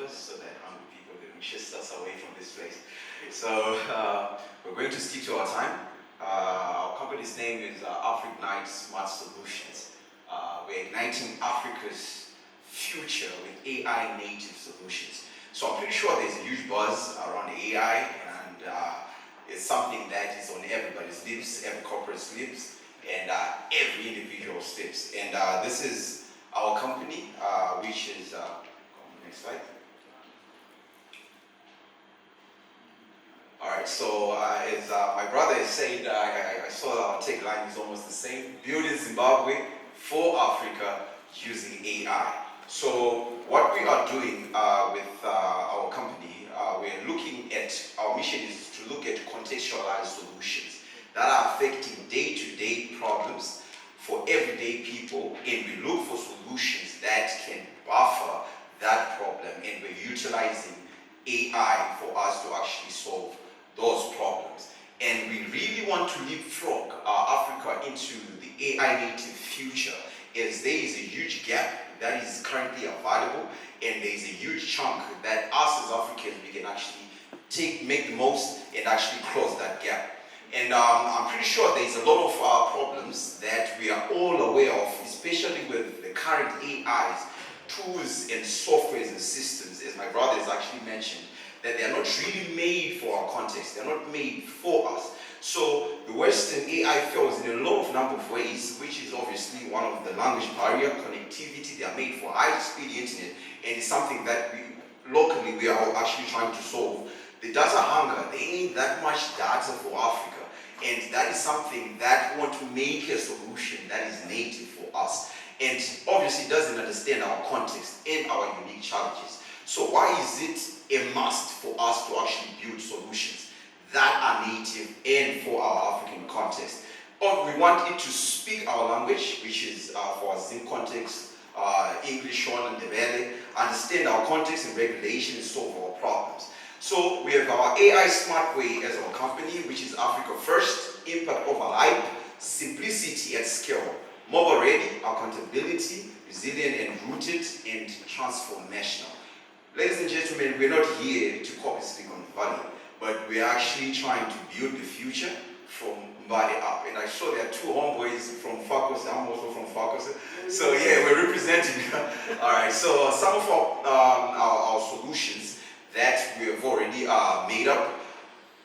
numbers so that hungry people don't chase us away from this place. So we're going to stick to our time. Our company's name is AfrIgnite Smart Solutions. We're igniting Africa's future with AI native solutions. So I'm pretty sure there's a huge buzz around AI, and it's something that is on everybody's lips, every corporate's lips, and every individual's lips. And this is our company, which is, next slide. All right, so as my brother has said, I saw our tagline is almost the same: building Zimbabwe for Africa using AI. So what we are doing with our company, we're looking at, our mission is to look at contextualized solutions that are affecting day-to-day problems for everyday people, and we look for solutions that can buffer that problem, and we're utilizing AI for us to actually solve those problems. And we really want to leapfrog Africa into the AI native future, as there is a huge gap that is currently available, and there is a huge chunk that us as Africans, we can actually make the most and actually close that gap. And I'm pretty sure there's a lot of problems that we are all aware of, especially with the current AIs, tools and softwares and systems, as my brother has actually mentioned, that they're not really made for our context, they're not made for us. So the Western AI fails in a lot of number of ways, which is obviously one of the language barrier, connectivity. They are made for high-speed internet, and it's something that locally we are actually trying to solve. The data hunger, there ain't that much data for Africa, and that is something that we want to make a solution that is native for us, and obviously doesn't understand our context and our unique challenges. So why is it a must for us to actually build solutions that are native and for our African context? Or we want it to speak our language, which is for our Zim context, English, and Mbare, understand our context and regulation, and solve our problems. So we have our AI Smart Way as our company, which is Africa first, impact over hype, simplicity at scale, mobile ready, accountability, resilient and rooted, and transformational. Ladies and gentlemen, we're not here to copy Silicon Valley, but we're actually trying to build the future from Mbare Up. And I saw there are two homeboys from Farkos. I'm also from Farkos. So yeah, we're representing. All right, so some of our solutions that we have already made up,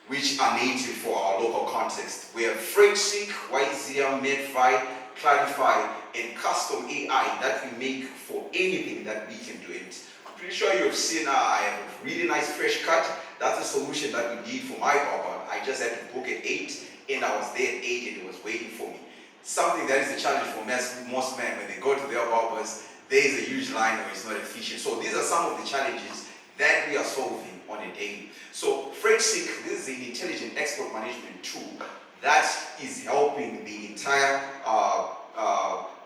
which are native for our local context. We have FreightSync, YZM, Medfi, Clarifi, and custom AI that we make for anything that we can do it. I'm pretty sure you have seen I have a really nice fresh cut. That's a solution that we did for my barber. I just had to book at 8, and I was there at 8, and it was waiting for me. Something that is a challenge for most men when they go to their barbers. There is a huge line or it's not efficient. So these are some of the challenges that we are solving on a daily. So FreightSync, this is an intelligent export management tool that is helping the entire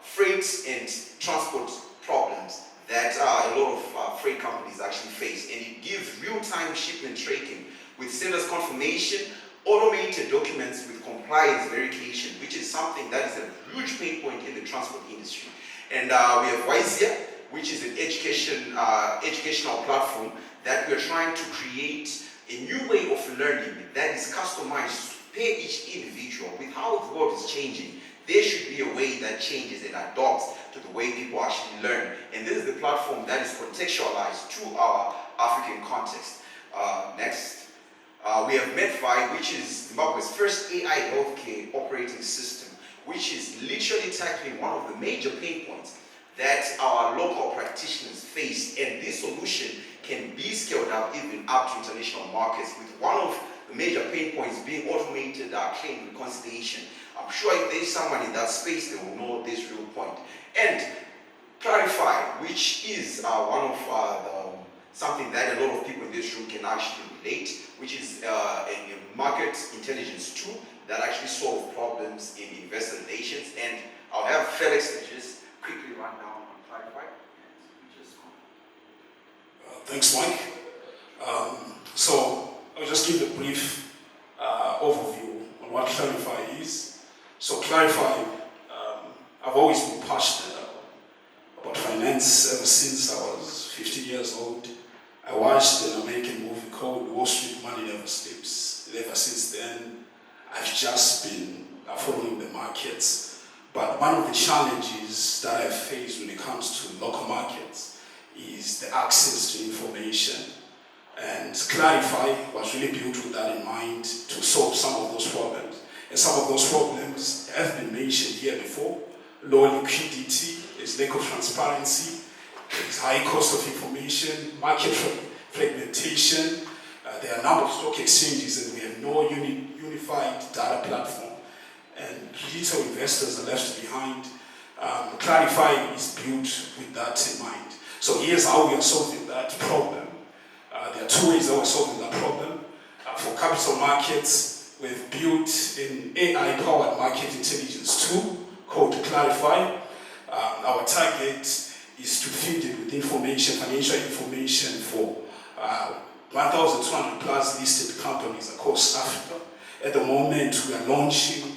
freight and transport problems that a lot of freight companies actually face. And it gives real-time shipment tracking with status confirmation, automated documents with compliance verification, which is something that is a huge pain point in the transport industry. And we have YZM, which is an educational platform that we're trying to create a new way of learning that is customized per each individual. With how the world is changing, there should be a way that changes and adopts to the way people actually learn. And this is the platform that is contextualized to our African context. Next. We have Medfi, which is Zimbabwe's first AI healthcare operating system, which is literally tackling one of the major pain points that our local practitioners face, and this solution can be scaled up even up to international markets, with one of the major pain points being automated claim reconciliation. I'm sure if there's someone in that space, they will know this real point. And Clarifi, which is one of something that a lot of people in this room can actually relate, which is a market intelligence tool that actually solves problems in investor relations. And I'll have Felix to just quickly run down on Clarifi. Thanks, Mike. So I'll just give a brief overview on what Clarifi is. So Clarifi, I've always been passionate about finance ever since I was 15 years old. I watched an American movie called Wall Street Money Never Sleeps. Ever since then, I've just been following the markets. But one of the challenges that I've faced when it comes to local markets is the access to information. And Clarifi was really built with that in mind to solve some of those problems. And some of those problems have been mentioned here before. Low liquidity, there's lack of transparency, there's high cost of information, market fragmentation. There are a number of stock exchanges and we have no unified data platform. And retail investors are left behind. Clarifi is built with that in mind. So here's how we are solving that problem. There are two ways that we're solving that problem. For capital markets, we've built an AI-powered market intelligence tool called Clarifi. Our target is to feed it with information, financial information for 1,200 plus listed companies across Africa. At the moment, we are launching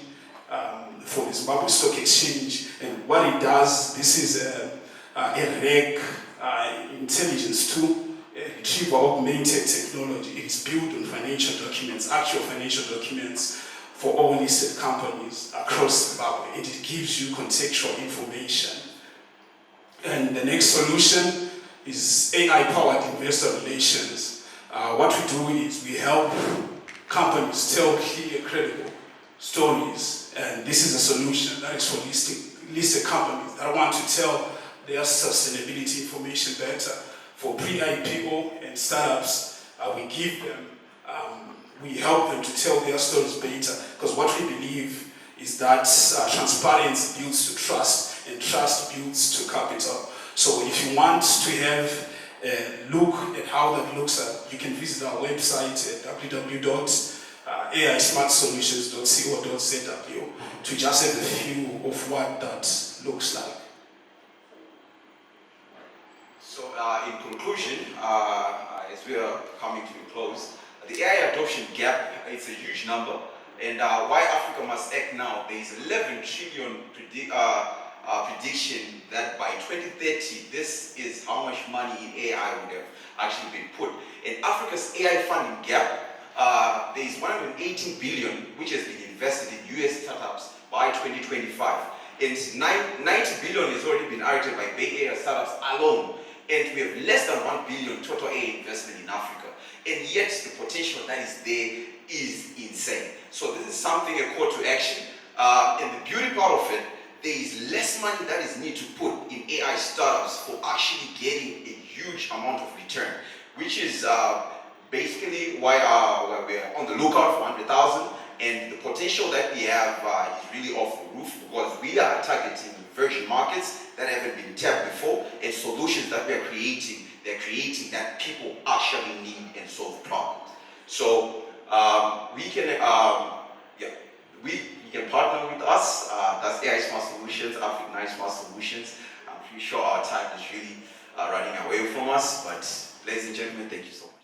for the Zimbabwe Stock Exchange, and what it does, this is a reg intelligence tool, retrieval augmented technology. It is built on financial documents, actual financial documents for all listed companies across Zimbabwe. It gives you contextual information. And the next solution is AI-powered investor relations. What we do is we help companies tell clear, credible stories. And this is a solution that is for listed companies that want to tell their sustainability information better. For pre-IPO and startups, we help them to tell their stories better, because what we believe is that transparency builds to trust, and trust builds to capital. So if you want to have a look at how that looks at, you can visit our website at www.aismartsolutions.co.zw to just have a view of what that looks like. So in conclusion, as we are coming to a close, the AI adoption gap is a huge number, and why Africa must act now. There is 11 trillion prediction that by 2030, this is how much money in AI would have actually been put. In Africa's AI funding gap, there is 118 billion which has been invested in US startups by 2025. And 90 billion has already been allocated by Bay Area startups alone. And we have less than 1 billion total AI investment in Africa. And yet the potential that is there is insane. So this is something, a call to action. And the beauty part of it, there is less money that is needed to put in AI startups for actually getting a huge amount of return, which is basically why we're on the lookout for 100,000. And the potential that we have is really off the roof, because we are targeting virgin markets that haven't been tapped before, and solutions that they're creating that people actually need and solve problems. So you can partner with us. That's AI Smart Solutions, AfrIgnite Smart Solutions. I'm pretty sure our time is really running away from us, but ladies and gentlemen, thank you so much.